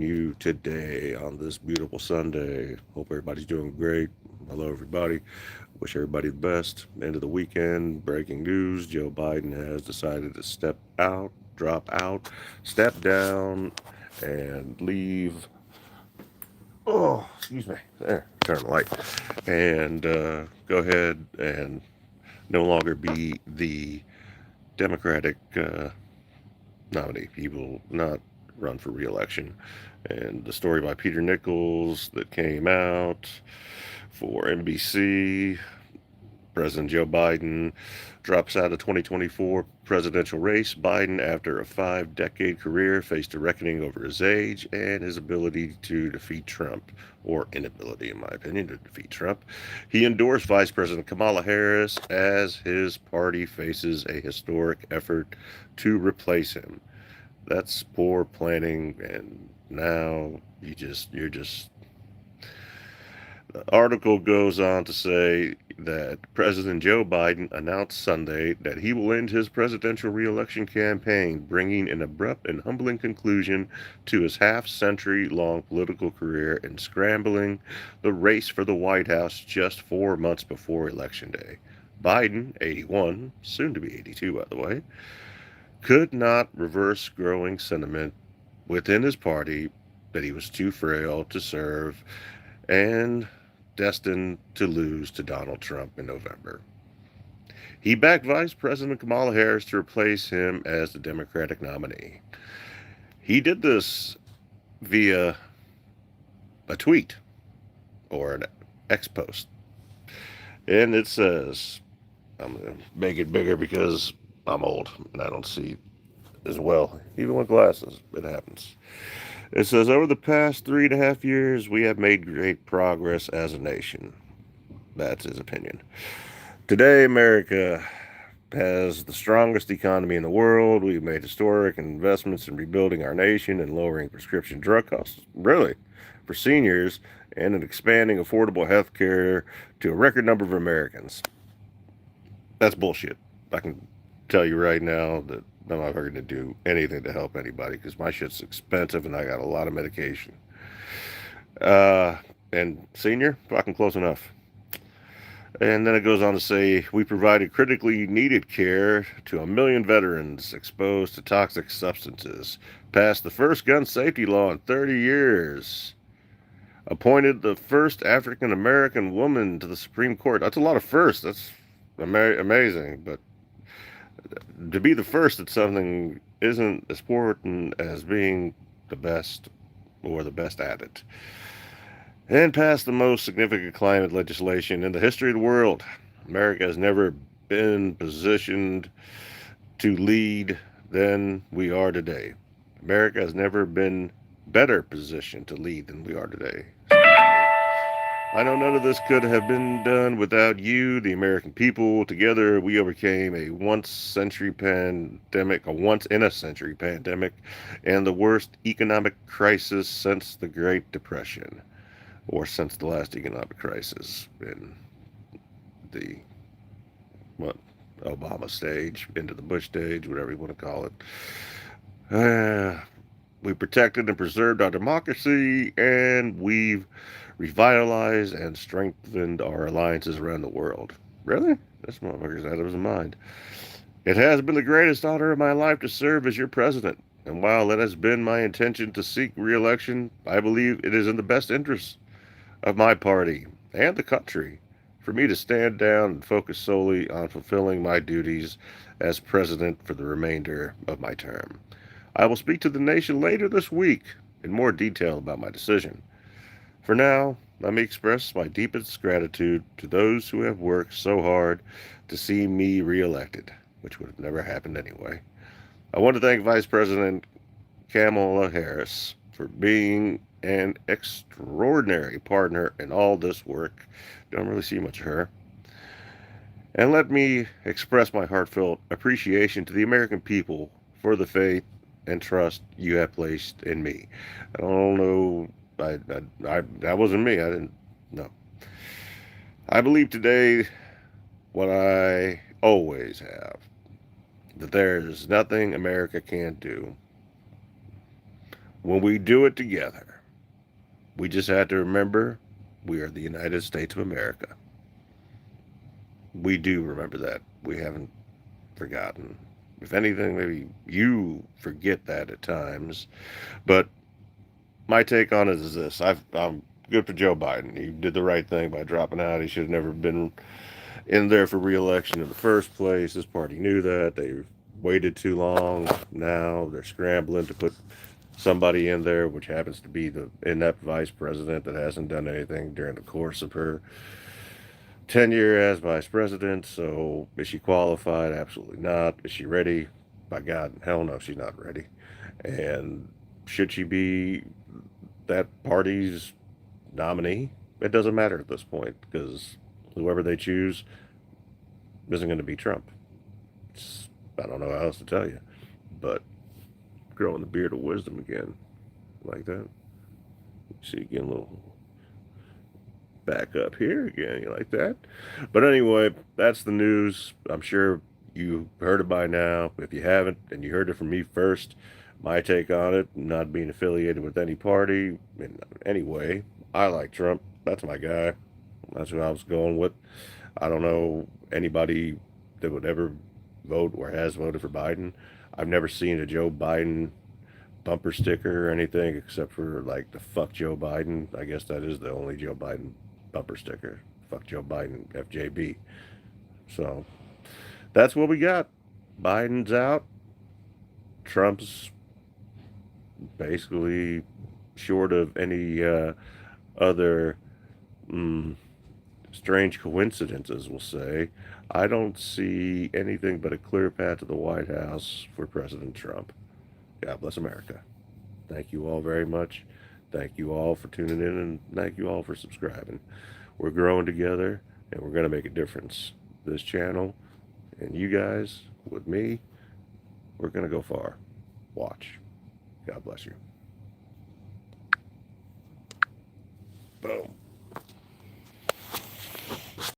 you today on this beautiful Sunday. Hope everybody's doing great. Hello, everybody. Wish everybody the best. End of the weekend. Breaking news: Joe Biden has decided to drop out, step down, and leave. Oh, excuse me. There, turn the light. And go ahead and no longer be the Democratic nominee. He will not run for re-election. And the story by Peter Nichols that came out for NBC, President Joe Biden drops out of 2024 presidential race. Biden, after a 5-decade career, faced a reckoning over his age and his ability to defeat Trump, or inability, in my opinion, to defeat Trump. He endorsed Vice President Kamala Harris as his party faces a historic effort to replace him. That's poor planning, and now you're just. The article goes on to say that President Joe Biden announced Sunday that he will end his presidential reelection campaign, bringing an abrupt and humbling conclusion to his half-century-long political career and scrambling the race for the White House just 4 months before Election Day. Biden, 81, soon to be 82, by the way, could not reverse growing sentiment within his party that he was too frail to serve and destined to lose to Donald Trump in November. He backed Vice President Kamala Harris to replace him as the Democratic nominee. He did this via a tweet or an X post. And it says, I'm going to make it bigger because I'm old and I don't see as well, even with glasses. It happens. It says, over the past 3.5 years, we have made great progress as a nation. That's his opinion. Today, America has the strongest economy in the world. We've made historic investments in rebuilding our nation and lowering prescription drug costs, really, for seniors, and in expanding affordable health care to a record number of Americans. That's bullshit. I can tell you right now that I'm not going to do anything to help anybody because my shit's expensive and I got a lot of medication. Uh, and senior, fucking close enough. And then it goes on to say, we provided critically needed care to 1 million veterans exposed to toxic substances, passed the first gun safety law in 30 years, appointed the first African American woman to the Supreme Court. That's a lot of firsts. That's amazing. But to be the first at something isn't as important as being the best or the best at it. And passed the most significant climate legislation in the history of the world. America has never been positioned to lead than we are today. America has never been better positioned to lead than we are today. I know none of this could have been done without you, the American people. Together, we overcame a once in a century pandemic, and the worst economic crisis since the Great Depression, or since the last economic crisis in the what Obama stage, into the Bush stage, whatever you want to call it. We protected and preserved our democracy, and we've revitalized and strengthened our alliances around the world. Really? This motherfucker's out of his mind. It has been the greatest honor of my life to serve as your president. And while it has been my intention to seek re-election, I believe it is in the best interest of my party and the country for me to stand down and focus solely on fulfilling my duties as president for the remainder of my term. I will speak to the nation later this week in more detail about my decision. For now, let me express my deepest gratitude to those who have worked so hard to see me reelected, which would have never happened anyway. I want to thank Vice President Kamala Harris for being an extraordinary partner in all this work. Don't really see much of her. And let me express my heartfelt appreciation to the American people for the faith and trust you have placed in me. I don't know. That wasn't me. I didn't know. I believe today what I always have, that there is nothing America can't do when we do it together, we just have to remember we are the United States of America. We do remember that. We haven't forgotten. If anything, maybe you forget that at times. But my take on it is this. I'm good for Joe Biden. He did the right thing by dropping out. He should have never been in there for re-election in the first place. His party knew that. They waited too long. Now they're scrambling to put somebody in there, which happens to be the inept vice president that hasn't done anything during the course of her tenure as vice president. So is she qualified? Absolutely not. Is she ready? By God, hell no, she's not ready. And should she be that party's nominee? It doesn't matter at this point because whoever they choose isn't going to be Trump. I don't know how else to tell you, but growing the beard of wisdom again, like that. See, again, a little back up here again, you like that? But anyway, that's the news. I'm sure you heard it by now. If you haven't, and you heard it from me first, my take on it, not being affiliated with any party in any way. I like Trump. That's my guy. That's who I was going with. I don't know anybody that would ever vote or has voted for Biden. I've never seen a Joe Biden bumper sticker or anything except for like the fuck Joe Biden. I guess that is the only Joe Biden bumper sticker. Fuck Joe Biden, FJB. So that's what we got. Biden's out. Trump's basically short of any other strange coincidences, we'll say. I don't see anything but a clear path to the White House for President Trump. God bless America. Thank you all very much. Thank you all for tuning in, and thank you all for subscribing. We're growing together, and we're going to make a difference. This channel and you guys with me, we're going to go far. Watch. God bless you. Boom.